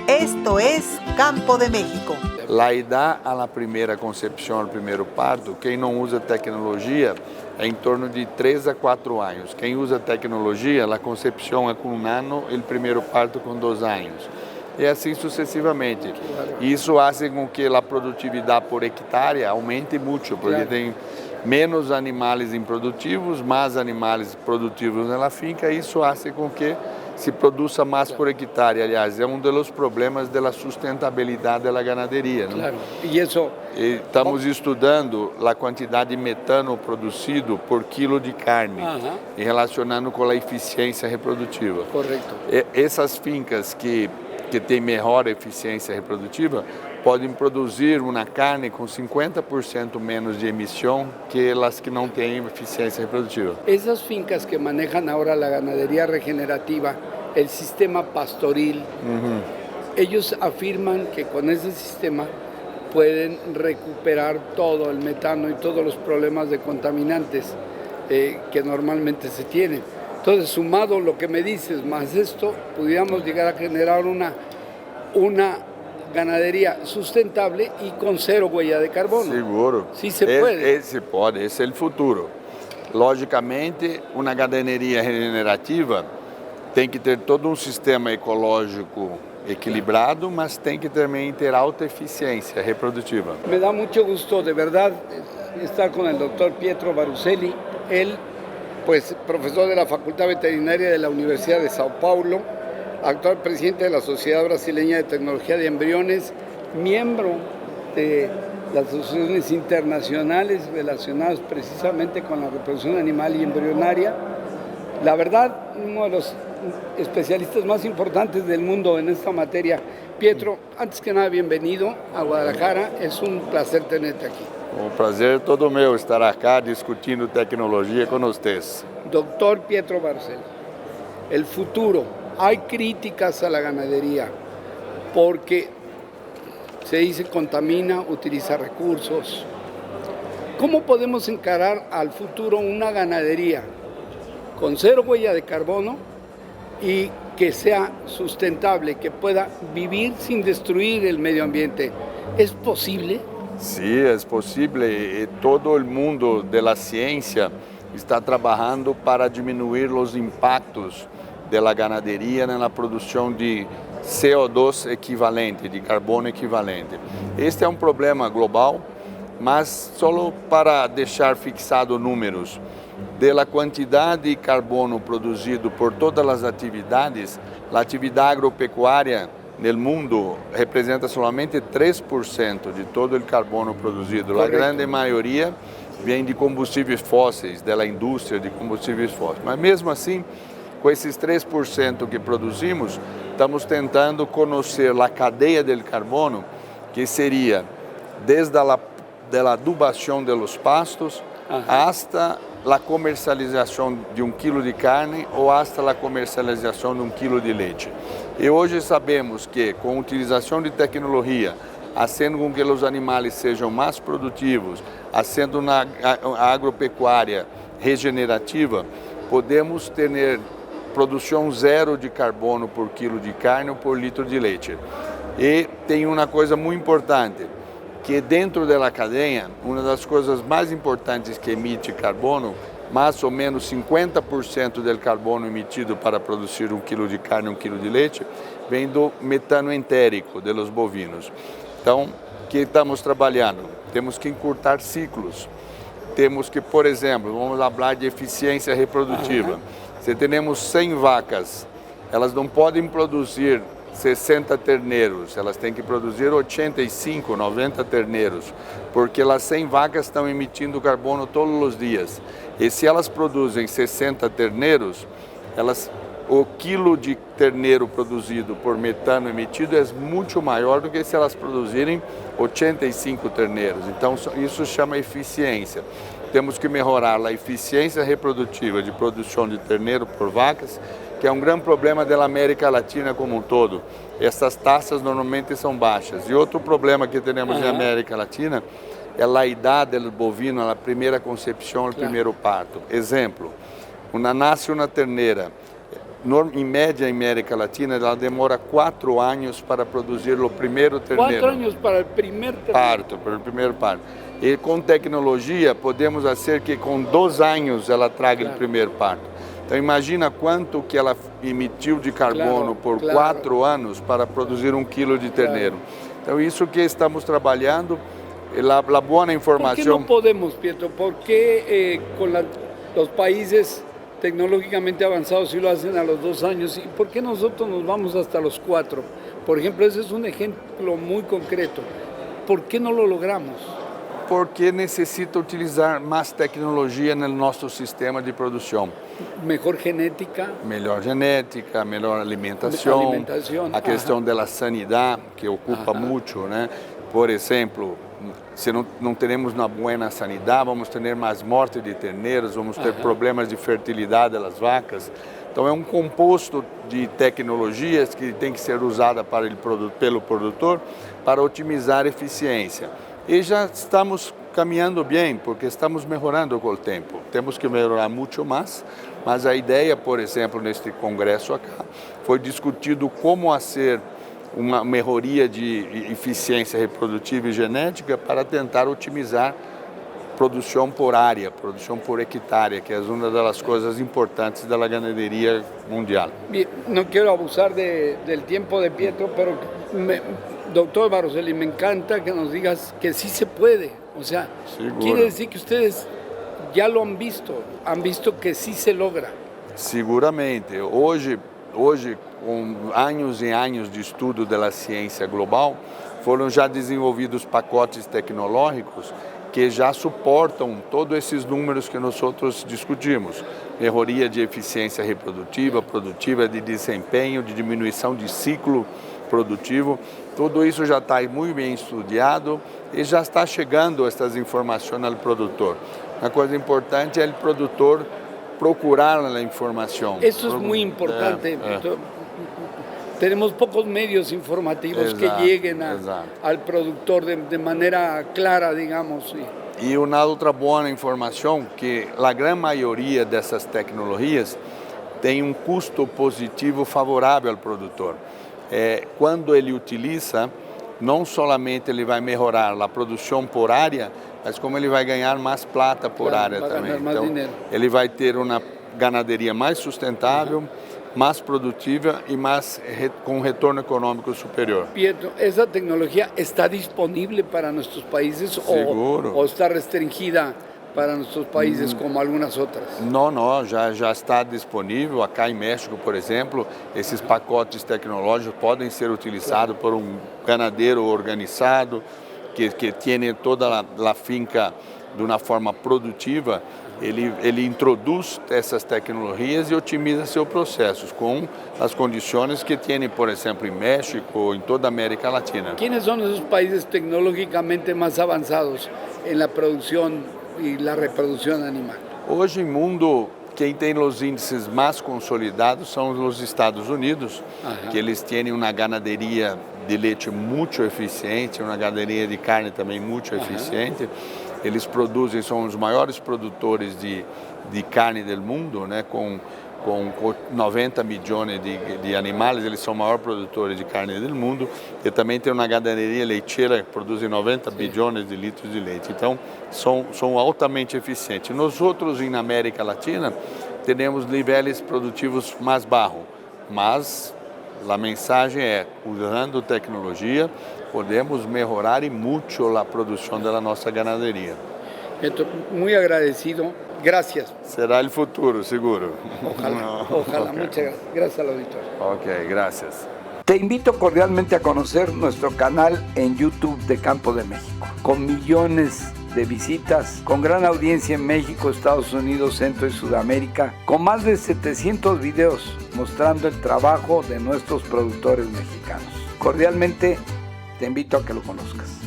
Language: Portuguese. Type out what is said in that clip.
Esto es Campo de México. La edad a la primera concepción, al primeiro parto, quem não usa tecnologia é em torno de 3 a 4 anos. Quem usa tecnologia, a concepção é com 1 ano, o primeiro parto com 2 anos. E assim sucessivamente. Isso faz com que a produtividade por hectare aumente muito, porque tem menos animais improdutivos, mais animais produtivos na finca, e isso faz com que se produza mais por hectare. Aliás, é um dos problemas da sustentabilidade da ganaderia. Né? Claro. Estamos estudando a quantidade de metano produzido por quilo de carne e relacionando com a eficiência reprodutiva. Correto. Essas fincas que têm melhor eficiência reprodutiva podem produzir uma carne com 50% menos de emissão que as que não têm eficiência reprodutiva. Essas fincas que manejam agora a ganaderia regenerativa, o sistema pastoril, eles afirman que com esse sistema podem recuperar todo o metano e todos os problemas de contaminantes que normalmente se tienen. Entonces, sumado lo que me dices, más esto, pudiéramos llegar a generar una ganadería sustentable y con 0 huella de carbono. Seguro. Sí se puede. Se pode, esse é o futuro. Logicamente, uma ganaderia regenerativa tem que ter todo um sistema ecológico equilibrado, mas tem que também ter alta eficiência reprodutiva. Me da mucho gusto, de verdad, estar con el doctor Pietro Baruselli. Él, pues, profesor de la Facultad Veterinaria de la Universidad de Sao Paulo, actual presidente de la Sociedad Brasileña de Tecnología de Embriones, miembro de las asociaciones internacionales relacionadas precisamente con la reproducción animal y embrionaria. La verdad, uno de los especialistas más importantes del mundo en esta materia. Pietro, antes que nada, bienvenido a Guadalajara. Es un placer tenerte aquí. Um prazer todo meu estar aqui discutindo tecnologia com vocês. Doctor Pietro Baruselli, el futuro. Hay críticas a la ganadería porque se dice contamina, utiliza recursos. ¿Cómo podemos encarar al futuro una ganadería con 0 huella de carbono y que sea sustentable, que pueda vivir sin destruir el medio ambiente? ¿Es posible? Sí, es posible. Todo el mundo de la ciencia está trabajando para disminuir los impactos de la ganadería en la producción de CO2 equivalente, de carbono equivalente. Este é um problema global, mas só para deixar fixado números, da quantidade de carbono produzido por todas as atividades, a atividade agropecuária no mundo representa somente 3% de todo o carbono produzido. Correto. A grande maioria vem de combustíveis fósseis, da indústria de combustíveis fósseis. Mas mesmo assim, com esses 3% que produzimos, estamos tentando conhecer a cadeia do carbono, que seria desde a adubação dos pastos hasta a comercialização de 1 quilo de carne ou hasta a comercialização de 1 quilo de leite. E hoje sabemos que, com a utilização de tecnologia, fazendo com que os animais sejam mais produtivos, fazendo uma agropecuária regenerativa, podemos ter produção 0 de carbono por quilo de carne ou por litro de leite. E tem uma coisa muito importante, que dentro da cadeia, uma das coisas mais importantes que emite carbono, mais ou menos 50% do carbono emitido para produzir 1 quilo de carne e 1 quilo de leite, vem do metano entérico dos bovinos. Então, o que estamos trabalhando? Temos que encurtar ciclos. Temos que, por exemplo, vamos falar de eficiência reprodutiva. Se temos 100 vacas, elas não podem produzir 60 terneiros, elas têm que produzir 85, 90 terneiros, porque as 100 vacas estão emitindo carbono todos os dias. E se elas produzem 60 terneiros, o quilo de terneiro produzido por metano emitido é muito maior do que se elas produzirem 85 terneiros. Então, isso chama eficiência. Temos que melhorar a eficiência reprodutiva de produção de terneiro por vacas, que é um grande problema da América Latina como um todo. Essas taxas normalmente são baixas. E outro problema que temos na América Latina é a idade do bovino, a primeira concepção, o primeiro parto. Exemplo, nasce uma terneira em média, em América Latina, ela demora 4 anos para produzir o primeiro terneiro. 4 anos para o primeiro parto, para o primeiro parto. E com tecnologia, podemos fazer que com 2 anos ela traga o primeiro parto. Então imagina quanto que ela emitiu de carbono por 4 anos para produzir 1 quilo de terneiro. Então isso que estamos trabalhando, a boa informação... ¿Por qué no podemos, Pietro? ¿Por qué con los países tecnológicamente avanzados sí lo hacen a los 2 años? ¿Y por qué nosotros nos vamos hasta los 4? Por ejemplo, ese es un ejemplo muy concreto. ¿Por qué no lo logramos? Porque necessita utilizar mais tecnologia no nosso sistema de produção. Melhor genética, melhor alimentação, a questão da sanidade, que ocupa muito, né? Por exemplo, se não teremos uma boa sanidade, vamos ter mais morte de terneiros, vamos ter problemas de fertilidade das vacas. Então é um composto de tecnologias que tem que ser usada pelo produtor para otimizar a eficiência. E já estamos caminhando bem, porque estamos melhorando com o tempo. Temos que melhorar muito mais, mas a ideia, por exemplo, neste congresso acá, foi discutido como fazer uma melhoria de eficiência reprodutiva e genética para tentar otimizar produção por área, produção por hectare, que é uma das coisas importantes da ganaderia mundial. Não quero abusar do tempo de Pietro, mas doctor Varuselli, me encanta que nos digas que sí se puede. O sea, quiere decir que ustedes ya lo han visto que sí se logra. Seguramente. Hoje, com anos e anos de estudo da ciência global, foram já desenvolvidos pacotes tecnológicos que já suportam todos esses números que nós outros discutimos. Melhoria de eficiência reprodutiva, produtiva, de desempenho, de diminuição de ciclo produtivo. Tudo isso já está muito bem estudado e já está chegando essas informações ao produtor. Uma coisa importante é o produtor procurar a informação. Isso é muito importante. Tenemos pocos medios informativos que lleguen al productor de manera clara, digamos. E uma outra boa informação que a grande maioria dessas tecnologias tem um custo positivo favorável ao produtor. Quando ele utiliza, não somente ele vai melhorar a produção por área, mas como ele vai ganhar mais plata por área também. Então, ele vai ter uma ganaderia mais sustentável, mais produtiva e com retorno econômico superior. Pietro, ¿esa tecnología está disponible para nuestros países o está restringida para nuestros países como algunas otras? Não, já está disponível. Acá em México, por exemplo, esses pacotes tecnológicos podem ser utilizados por um ganadeiro organizado que tem toda a finca de uma forma produtiva. Ele introduz essas tecnologias e otimiza seus processos com as condições que tem, por exemplo, em México ou em toda a América Latina. Quais são os países tecnologicamente mais avançados na produção e na reprodução animal? Hoje, no mundo, quem tem os índices mais consolidados são os Estados Unidos, que eles têm uma ganaderia de leite muito eficiente, uma ganaderia de carne também muito eficiente. Eles produzem, são os maiores produtores de carne do mundo, né? Com 90 milhões de animais, eles são os maiores produtores de carne do mundo. E também tem uma ganaderia leiteira que produz 90 bilhões de litros de leite. Então, são altamente eficientes. Nós outros, na América Latina, temos níveis produtivos mais baixos, mas a mensagem é, usando tecnologia, podemos melhorar e muito a produção da nossa ganaderia. Estou muito agradecido. Gracias. Será o futuro, seguro. Ojalá. Muchas gracias. Gracias al auditor. Ok, gracias. Te invito cordialmente a conocer nuestro canal en YouTube de Campo de México, con millones de visitas, con gran audiencia en México, Estados Unidos, Centro y Sudamérica, con más de 700 videos mostrando el trabajo de nuestros productores mexicanos. Cordialmente te invito a que lo conozcas.